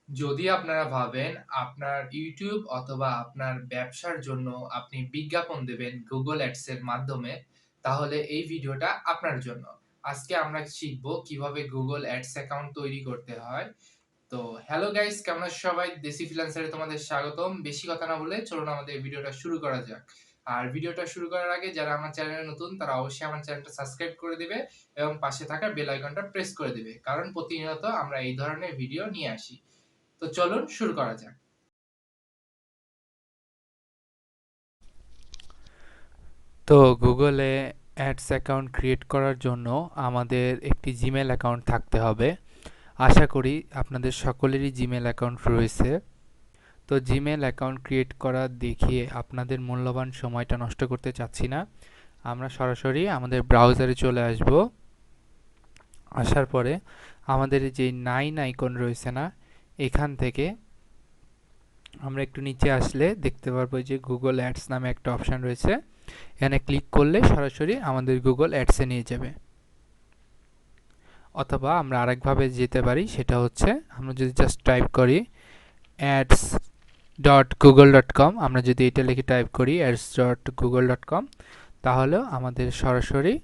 যদি আপনারা ভাবেন আপনার ইউটিউব অথবা আপনার ব্যবসার জন্য আপনি বিজ্ঞাপন দেবেন Google Ads এর মাধ্যমে, তাহলে এই ভিডিওটা আপনার জন্য। আজকে আমরা শিখব কিভাবে Google Ads অ্যাকাউন্ট তৈরি করতে হয়। তো হ্যালো গাইস, কেমন আছো সবাই? দেশি ফ্রিল্যান্সারে তোমাদের স্বাগতম। বেশি কথা না বলে চলুন আমাদের এই ভিডিওটা শুরু করা যাক। আর ভিডিওটা শুরু করার আগে যারা আমার চ্যানেলে নতুন তারা অবশ্যই আমার চ্যানেলটা সাবস্ক্রাইব করে দিবে এবং পাশে থাকা বেল আইকনটা প্রেস করে দিবে। কারণ প্রতিনিয়ত আমরা এই ধরনের ভিডিও নিয়ে আসি। তো চলুন শুরু করা যাক। তো গুগলে অ্যাডস অ্যাকাউন্ট ক্রিয়েট করার জন্য আমাদের একটি জিমেল অ্যাকাউন্ট থাকতে হবে। আশা করি আপনাদের সকলেরই জিমেল অ্যাকাউন্ট রয়েছে। তো জিমেল অ্যাকাউন্ট ক্রিয়েট করা দেখিয়ে আপনাদের মূল্যবান সময়টা নষ্ট করতে চাচ্ছি না। আমরা সরাসরি আমাদের ব্রাউজারে চলে আসব। আসার পরে আমাদের যে নাইন আইকন রয়েছে না, এখান থেকে আমরা একটু নিচে আসলে দেখতে পারবো যে গুগল অ্যাডস নামে একটা অপশান রয়েছে। এখানে ক্লিক করলে সরাসরি আমাদের গুগল অ্যাডসে নিয়ে যাবে। অথবা আমরা আরেকভাবে যেতে পারি, সেটা হচ্ছে আমরা যদি জাস্ট টাইপ করি ads.google.com, আমরা যদি এটা লিখে টাইপ করি ads.google.com, তাহলেও আমাদের সরাসরি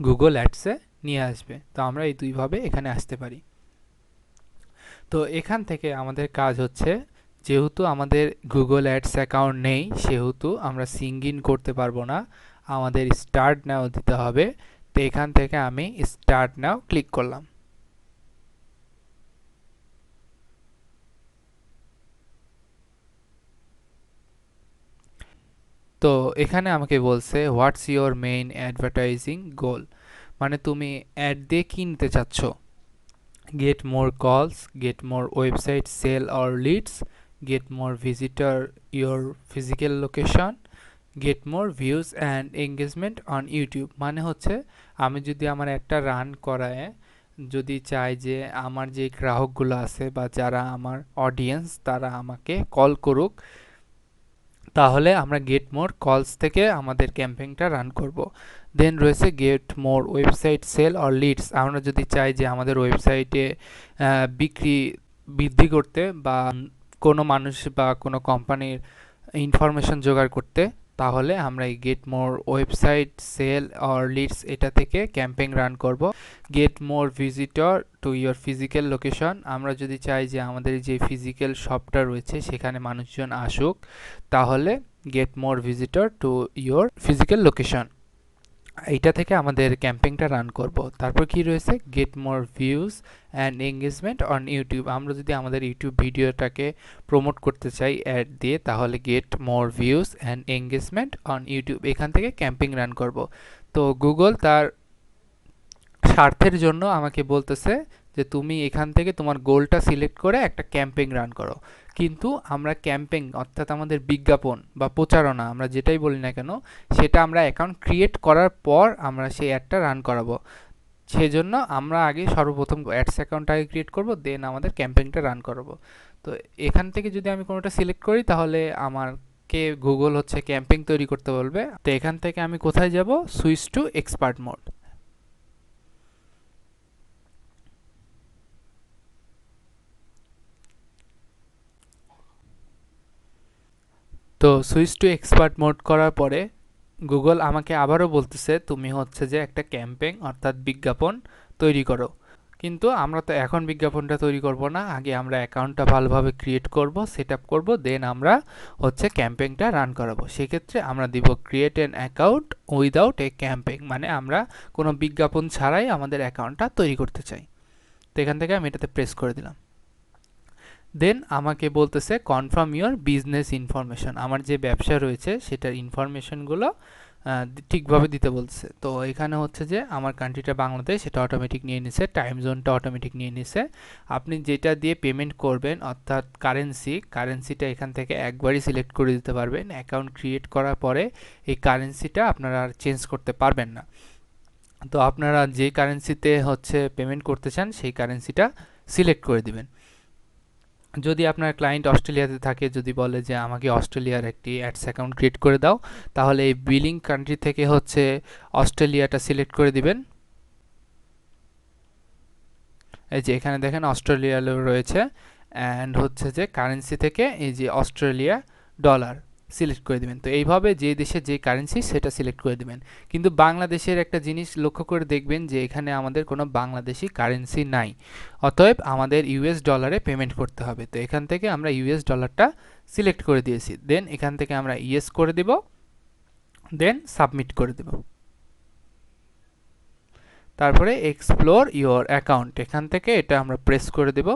গুগল অ্যাডসে নিয়ে আসবে। তো আমরা এই দুইভাবে এখানে আসতে পারি। তো এখান থেকে আমাদের কাজ হচ্ছে, যেহেতু আমাদের গুগল অ্যাডস অ্যাকাউন্ট নেই সেহেতু আমরা সিঙ্ক ইন করতে পারবো না, আমাদের স্টার্ট নাও দিতে হবে। তো এখান থেকে আমি স্টার্ট নাও ক্লিক করলাম। তো এখানে আমাকে বলছে হোয়াটস ইওর মেইন অ্যাডভার্টাইজিং গোল, মানে তুমি অ্যাড দিয়ে কি নিতে চাচ্ছ। Get more calls, get more website sale or leads, get more visitor your physical location, get more views and engagement on YouTube. মানে হচ্ছে আমি যদি আমার একটা রান করায় যদি চাই যে আমার যে গ্রাহকগুলো আছে বা যারা আমার অডিয়েন্স তারা আমাকে কল করুক, তাহলে আমরা গেট মোর কলস থেকে আমাদের ক্যাম্পেইনটা রান করব। দেন রয়েছে get more website sale or leads, আমরা যদি চাই যে আমাদের ওয়েবসাইটে বিক্রি বৃদ্ধি করতে বা কোনো মানুষ বা কোনো কোম্পানির ইনফরমেশন জোগাড় করতে, তাহলে আমরা এই get more website sale or leads এটা থেকে ক্যাম্পেইন রান করব। Get more visitor to your physical location, আমরা যদি চাই যে আমাদের যে ফিজিক্যাল শপটা রয়েছে সেখানে মানুষজন আসুক, তাহলে gate more visitor to your physical location, এইটা থেকে আমাদের ক্যাম্পেইনটা রান করব। তারপর কি রয়েছে get more views and engagement on YouTube, আমরা যদি আমাদের ইউটিউব ভিডিওটাকে প্রমোট করতে চাই অ্যাড দিয়ে, তাহলে gate more views and engagement on YouTube, এখান থেকে ক্যাম্পেইন রান করব। তো গুগল তার স্বার্থের জন্য আমাকে বলতেছে যে তুমি এখান থেকে তোমার গোলটা সিলেক্ট করে একটা ক্যাম্পেইন রান করো। কিন্তু আমরা ক্যাম্পেইন অর্থাৎ আমাদের বিজ্ঞাপন বা প্রচারণা আমরা যেটাই বলি না কেন, সেটা আমরা অ্যাকাউন্ট ক্রিয়েট করার পর আমরা সেই অ্যাডটা রান করাবো। সেজন্য আমরা আগে সর্বপ্রথম অ্যাডস অ্যাকাউন্টটাকে ক্রিয়েট করব, দেন আমাদের ক্যাম্পেইনটা রান করাবো। তো এখান থেকে যদি আমি কোনোটা সিলেক্ট করি তাহলে আমাকে গুগল হচ্ছে ক্যাম্পেইন তৈরি করতে বলবে। তো এখান থেকে আমি কোথায় যাব, সুইচ টু এক্সপার্ট মোড। তো সুইচ টু এক্সপার্ট মোড করার পরে গুগল আমাকে আবারও বলতেছে তুমি হচ্ছে যে একটা ক্যাম্পেইন অর্থাৎ বিজ্ঞাপন তৈরি করো। কিন্তু আমরা তো এখন বিজ্ঞাপনটা তৈরি করব না, আগে আমরা অ্যাকাউন্টটা ভালোভাবে ক্রিয়েট করব, সেট আপ করবো, দেন আমরা হচ্ছে ক্যাম্পেইনটা রান করাবো। সেক্ষেত্রে আমরা দিব create an account without a campaign, মানে আমরা কোনো বিজ্ঞাপন ছাড়াই আমাদের অ্যাকাউন্টটা তৈরি করতে চাই। তো এখান থেকে আমি এটাতে প্রেস করে দিলাম। দেন আমাকে বলতেছে কনফার্ম ইওর বিজনেস ইনফরমেশন, আমার যে ব্যবসা রয়েছে সেটার ইনফরমেশনগুলো ঠিকভাবে দিতে বলছে। তো এখানে হচ্ছে যে আমার কান্ট্রিটা বাংলাদেশ, সেটা অটোমেটিক নিয়ে নিছে, টাইম জোনটা অটোমেটিক নিয়ে নিছে। আপনি যেটা দিয়ে পেমেন্ট করবেন অর্থাৎ কারেন্সিটা এখান থেকে একবারই সিলেক্ট করে দিতে পারবেন। অ্যাকাউন্ট ক্রিয়েট করার পরে এই কারেন্সিটা আপনারা আর চেঞ্জ করতে পারবেন না। তো আপনারা যে কারেন্সিতে হচ্ছে পেমেন্ট করতে চান সেই কারেন্সিটা সিলেক্ট করে দিবেন। যদি আপনার ক্লায়েন্ট অস্ট্রেলিয়াতে থাকে, যদি বলে যে আমাকে অস্ট্রেলিয়ার একটি অ্যাডস অ্যাকাউন্ট ক্রিয়েট করে দাও, তাহলে এই বিলিং কান্ট্রি থেকে হচ্ছে অস্ট্রেলিয়াটা সিলেক্ট করে দিবেন। এই যে এখানে দেখেন অস্ট্রেলিয়া রয়েছে, অ্যান্ড হচ্ছে যে কারেন্সি থেকে এই যে অস্ট্রেলিয়া ডলার সিলেক্ট করে দিবেন। তো এইভাবে যে দেশের যে কারেন্সি সেটা সিলেক্ট করে দিবেন। কিন্তু বাংলাদেশের একটা জিনিস লক্ষ্য করে দেখবেন যে এখানে আমাদের কোনো বাংলাদেশি কারেন্সি নাই, অতএব আমাদের ইউএস ডলারে পেমেন্ট করতে হবে। তো এখান থেকে আমরা ইউএস ডলারটা সিলেক্ট করে দিয়েছি, দেন এখান থেকে আমরা ইয়েস করে দিব, দেন সাবমিট করে দেব। তারপরে এক্সপ্লোর ইওর অ্যাকাউন্ট, এখান থেকে এটা আমরা প্রেস করে দেব।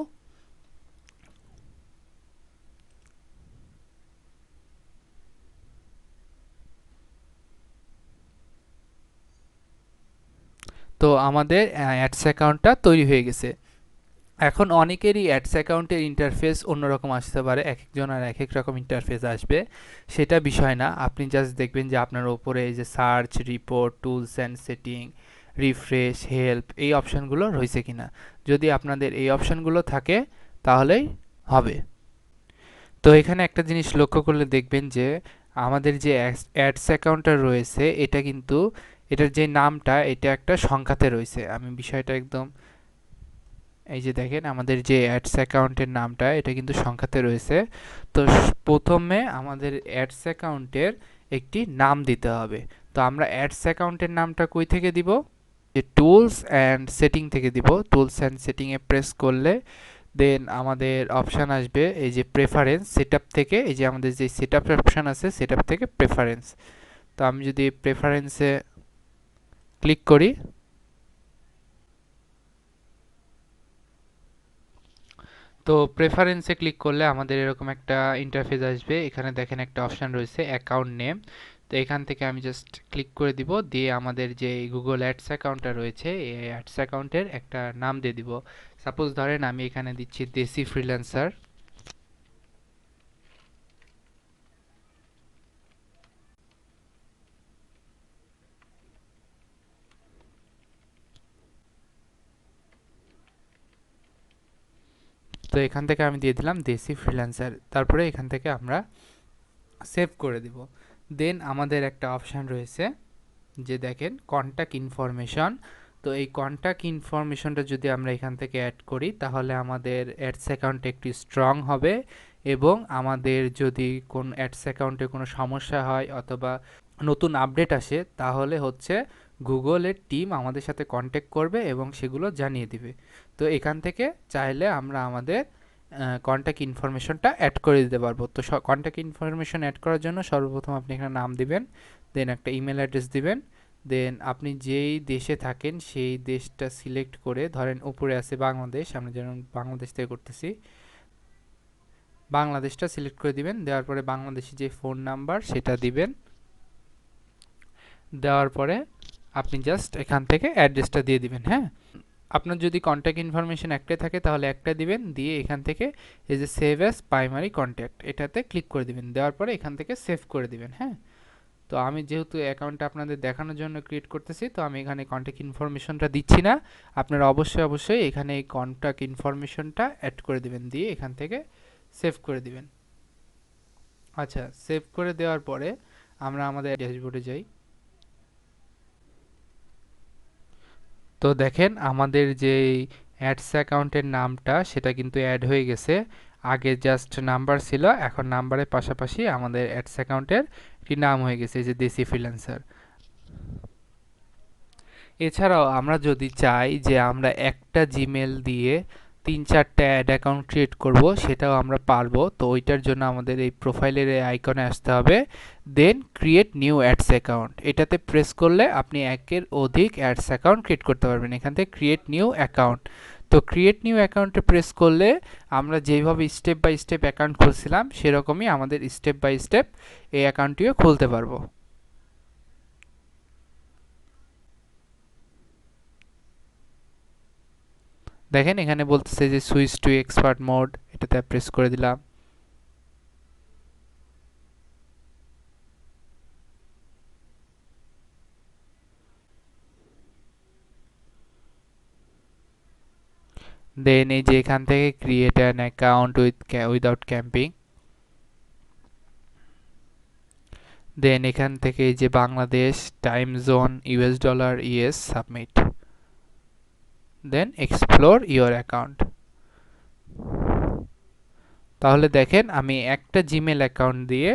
তো আমাদের অ্যাডস অ্যাকাউন্টটা তৈরি হয়ে গেছে। এখন অনেকেরই অ্যাডস অ্যাকাউন্টের ইন্টারফেস অন্যরকম আসতে পারে, এক একজনের এক এক রকম ইন্টারফেস আসবে, সেটা বিষয় না। আপনি জাস্ট দেখবেন যে আপনার ওপরে এই যে search, report, tools and setting, refresh, help, এই অপশানগুলো রয়েছে কিনা। যদি আপনাদের এই অপশানগুলো থাকে তাহলেই হবে। তো এখানে একটা জিনিস লক্ষ্য করলে দেখবেন যে আমাদের যে অ্যাডস অ্যাকাউন্টটা রয়েছে এটা কিন্তু, এটার যে নামটা এটা একটা সংখ্যাতে রয়েছে। আমি বিষয়টা একদম, এই যে দেখেন আমাদের যে অ্যাডস অ্যাকাউন্টের নামটা এটা কিন্তু সংখ্যাতে রয়েছে। তো প্রথমে আমাদের অ্যাডস অ্যাকাউন্টের একটি নাম দিতে হবে। তো আমরা অ্যাডস অ্যাকাউন্টের নামটা কই থেকে দিব, যে টুলস অ্যান্ড সেটিং থেকে দিব। টুলস অ্যান্ড সেটিংয়ে প্রেস করলে দেন আমাদের অপশান আসবে এই যে প্রেফারেন্স, সেটআপ থেকে, এই যে আমাদের যে সেটআপ অপশান আছে সেটআপ থেকে প্রেফারেন্স। তো আমি যদি প্রেফারেন্সে ক্লিক করি, তো প্রেফারেন্সে ক্লিক করলে আমাদের এরকম একটা ইন্টারফেস আসবে। এখানে দেখেন একটা অপশান রয়েছে অ্যাকাউন্ট নেম। তো এখান থেকে আমি জাস্ট ক্লিক করে দিব, দিয়ে আমাদের যে গুগল অ্যাডস অ্যাকাউন্টটা রয়েছে এই অ্যাডস অ্যাকাউন্টের একটা নাম দিয়ে দিব। সাপোজ ধরেন আমি এখানে দিচ্ছি দেশি ফ্রিল্যান্সার। তো এখান থেকে আমি দিয়ে দিলাম দেশি ফ্রিল্যান্সার, তারপরে এখান থেকে আমরা সেভ করে দিব। দেন আমাদের একটা অপশান রয়েছে যে দেখেন কন্ট্যাক্ট ইনফরমেশন। তো এই কন্ট্যাক্ট ইনফরমেশনটা যদি আমরা এখান থেকে অ্যাড করি তাহলে আমাদের অ্যাডস অ্যাকাউন্ট একটু স্ট্রং হবে, এবং আমাদের যদি কোন অ্যাডস অ্যাকাউন্টে কোনো সমস্যা হয় অথবা নতুন আপডেট আসে তাহলে হচ্ছে গুগলের টিম আমাদের সাথে কন্ট্যাক্ট করবে এবং সেগুলো জানিয়ে দিবে। তো এখান থেকে চাইলে আমরা আমাদের কন্ট্যাক্ট ইনফরমেশনটা অ্যাড করে দিতে পারবো। তো কন্ট্যাক্ট ইনফরমেশন অ্যাড করার জন্য সর্বপ্রথম আপনি এখানে নাম দিবেন, দেন একটা ইমেল অ্যাড্রেস দিবেন, দেন আপনি যেই দেশে থাকেন সেই দেশটা সিলেক্ট করে, ধরেন উপরে আছে বাংলাদেশ, আমরা যেমন বাংলাদেশ থেকে করতেছি, বাংলাদেশটা সিলেক্ট করে দিবেন। দেওয়ার পরে বাংলাদেশি যে ফোন নাম্বার সেটা দিবেন, দেওয়ার পরে আপনি জাস্ট এখান থেকে অ্যাড্রেসটা দিয়ে দিবেন। হ্যাঁ, আপনার যদি কন্ট্যাক্ট ইনফরমেশন একটাই থাকে তাহলে একটা দিবেন, দিয়ে এখান থেকে এই যে সেভ অ্যাজ প্রাইমারি কন্ট্যাক্ট এটাতে ক্লিক করে দিবেন, দেওয়ার পরে এখান থেকে সেভ করে দিবেন। হ্যাঁ, তো আমি যেহেতু অ্যাকাউন্টটা আপনাদের দেখানোর জন্য ক্রিয়েট করতেছি তো আমি এখানে কন্ট্যাক্ট ইনফরমেশনটা দিচ্ছি না। আপনারা অবশ্যই এখানে এই কন্ট্যাক্ট ইনফরমেশনটা অ্যাড করে দিবেন, দিয়ে এখান থেকে সেভ করে দিবেন। আচ্ছা, সেভ করে দেওয়ার পরে আমরা আমাদের ড্যাশবোর্ডে যাই। তো দেখেন আমাদের যে অ্যাডস অ্যাকাউন্টের নামটা সেটা কিন্তু অ্যাড হয়ে গেছে। আগে জাস্ট নাম্বার ছিল, এখন নাম্বারের পাশাপাশি আমাদের অ্যাডস অ্যাকাউন্টের একটি নাম হয়ে গেছে, যে দেশি ফ্রিল্যান্সার। এছাড়াও আমরা যদি চাই যে আমরা একটা জিমেল দিয়ে ৩-৪টা অ্যাড অ্যাকাউন্ট ক্রিয়েট করব, সেটাও আমরা পারবো। তো ওইটার জন্য আমাদের এই প্রোফাইলের এই আইকনে আসতে হবে, দেন ক্রিয়েট নিউ অ্যাডস অ্যাকাউন্ট, এটাতে প্রেস করলে আপনি একের অধিক অ্যাডস অ্যাকাউন্ট ক্রিয়েট করতে পারবেন। এখান থেকে ক্রিয়েট নিউ অ্যাকাউন্ট, তো ক্রিয়েট নিউ অ্যাকাউন্টে প্রেস করলে আমরা যেভাবে স্টেপ বাই স্টেপ অ্যাকাউন্ট খুলছিলাম সেরকমই আমাদের স্টেপ বাই স্টেপ এই অ্যাকাউন্টটিও খুলতে পারবো। দেখেন এখানে বলতেছে যে সুইচ টু এক্সপার্ট মোড, এটাতে প্রেস করে দিলাম। দেন এই যে এখান থেকে create an account without campaign, then এখান থেকে এই যে Bangladesh time zone US dollar, yes submit, then explore your account. তাহলে দেখেন আমি একটা জিমেল অ্যাকাউন্ট দিয়ে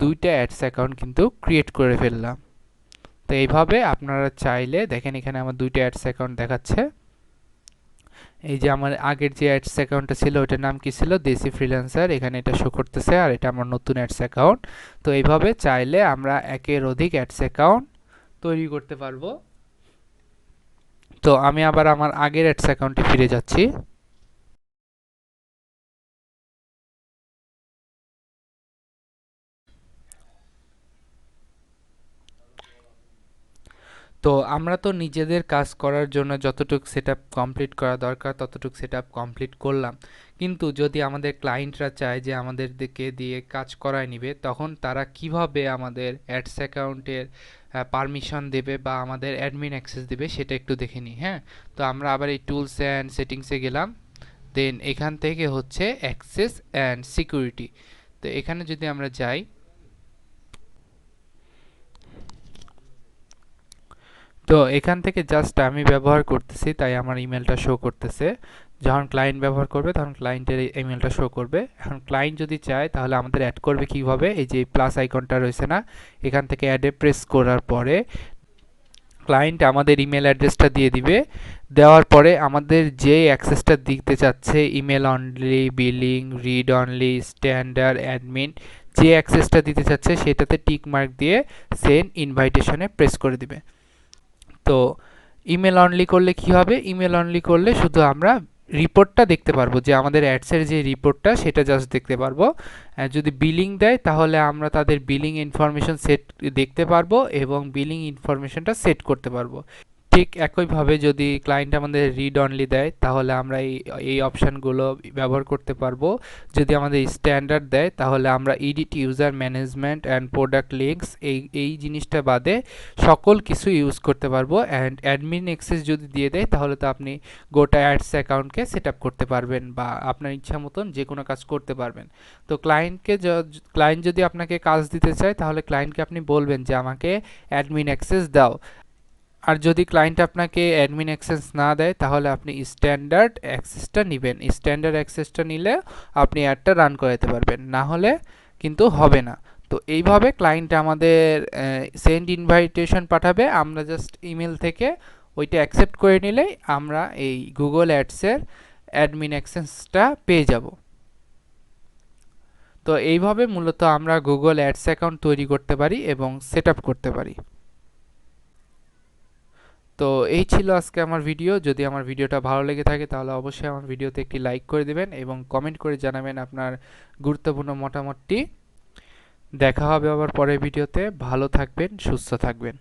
দুইটা অ্যাডস অ্যাকাউন্ট কিন্তু ক্রিয়েট করে ফেললাম। তো এইভাবে আপনারা চাইলে দেখেন এখানে আমার দুইটা অ্যাডস অ্যাকাউন্ট দেখাচ্ছে। এই যে আমার আগের যে অ্যাডস অ্যাকাউন্টটা ছিল ওটার নাম কি ছিল, দেশি ফ্রিল্যান্সার, এখানে এটা শো করতেছে, আর এটা আমার নতুন অ্যাডস অ্যাকাউন্ট। তো এইভাবে চাইলে আমরা একের অধিক অ্যাডস অ্যাকাউন্ট তৈরি করতে পারবো। তো আমি আবার আমার আগের অ্যাডস অ্যাকাউন্টে ফিরে যাচ্ছি। তো আমরা তো নিজেদের কাজ করার জন্য যতটুকু সেটআপ কমপ্লিট করা দরকার ততটুকু সেটআপ কমপ্লিট করলাম, কিন্তু যদি আমাদের ক্লায়েন্টরা চায় যে আমাদেরকে দিয়ে কাজ করায় নিবে, তখন তারা কিভাবে আমাদের অ্যাডস অ্যাকাউন্টের পারমিশন দেবে বা আমাদের অ্যাডমিন অ্যাক্সেস দেবে সেটা একটু দেখে নিই। হ্যাঁ, তো আমরা আবার এই টুলস অ্যান্ড সেটিংসে গেলাম, দেন এখান থেকে হচ্ছে অ্যাক্সেস অ্যান্ড সিকিউরিটি। তো এখানে যদি আমরা যাই, তো এখান থেকে জাস্ট আমি ব্যবহার করতেছি তাই আমার ইমেলটা শো করতেছে। যখন ক্লায়েন্ট ব্যবহার করবে তখন ক্লায়েন্টের ইমেলটা শো করবে। এখন ক্লায়েন্ট যদি চায় তাহলে আমাদের অ্যাড করবে কিভাবে, এই যে প্লাস আইকনটা রয়েছে না, এখান থেকে অ্যাডে প্রেস করার পরে ক্লায়েন্ট আমাদের ইমেল অ্যাড্রেসটা দিয়ে দিবে। দেওয়ার পরে আমাদের যে অ্যাক্সেসটা দিতে চাচ্ছে, email only, billing, read only, standard, admin, যে অ্যাক্সেসটা দিতে চাচ্ছে সেটাতে টিক মার্ক দিয়ে সেন্ড ইনভাইটেশনে প্রেস করে দিবে। তো ইমেল অনলি করলে কি হবে, ইমেল অনলি করলে শুধু আমরা রিপোর্টটা দেখতে পারবো, যে আমাদের অ্যাডসের যে রিপোর্টটা সেটা জাস্ট দেখতে পারবো। যদি বিলিং দেয় তাহলে আমরা তাদের বিলিং ইনফরমেশন সেট দেখতে পারবো এবং বিলিং ইনফরমেশনটা সেট করতে পারবো। ঠিক একইভাবে যদি ক্লায়েন্ট আমাদের রিড অনলি দেয় তাহলে আমরা এই অপশানগুলো ব্যবহার করতে পারবো। যদি আমাদের স্ট্যান্ডার্ড দেয় তাহলে আমরা edit user management and product links এই জিনিসটা বাদে সকল কিছু ইউজ করতে পারবো। অ্যান্ড অ্যাডমিন অ্যাক্সেস যদি দিয়ে দেয় তাহলে তো আপনি গোটা অ্যাডস অ্যাকাউন্টকে সেট আপ করতে পারবেন বা আপনার ইচ্ছা মতন যে কোনো কাজ করতে পারবেন। তো ক্লায়েন্ট যদি আপনাকে কাজ দিতে চায় তাহলে ক্লায়েন্টকে আপনি বলবেন যে আমাকে অ্যাডমিন অ্যাক্সেস দাও। আর যদি ক্লায়েন্ট আপনাকে অ্যাডমিন অ্যাক্সেস না দেয় তাহলে আপনি স্ট্যান্ডার্ড অ্যাক্সেসটা নেবেন। স্ট্যান্ডার্ড অ্যাক্সেসটা নিলে আপনি অ্যাডটা রান করাতে পারবেন, না হলে কিন্তু হবে না। তো এইভাবে ক্লায়েন্ট আমাদের সেন্ড ইনভাইটেশন পাঠাবে, আমরা জাস্ট ইমেল থেকে ওইটা অ্যাকসেপ্ট করে নিলেই আমরা এই গুগল অ্যাডসের অ্যাডমিন অ্যাক্সেসটা পেয়ে যাব। তো এইভাবে মূলত আমরা গুগল অ্যাডস অ্যাকাউন্ট তৈরি করতে পারি এবং সেট আপ করতে পারি। তো এই ছিল আজকে আমার ভিডিও। যদি আমার ভিডিওটা ভালো লেগে থাকে তাহলে অবশ্যই আমার ভিডিওতে একটি লাইক করে দেবেন এবং কমেন্ট করে জানাবেন আপনার গুরুত্বপূর্ণ মতামতটি। দেখা হবে আবার পরের ভিডিওতে। ভালো থাকবেন, সুস্থ থাকবেন।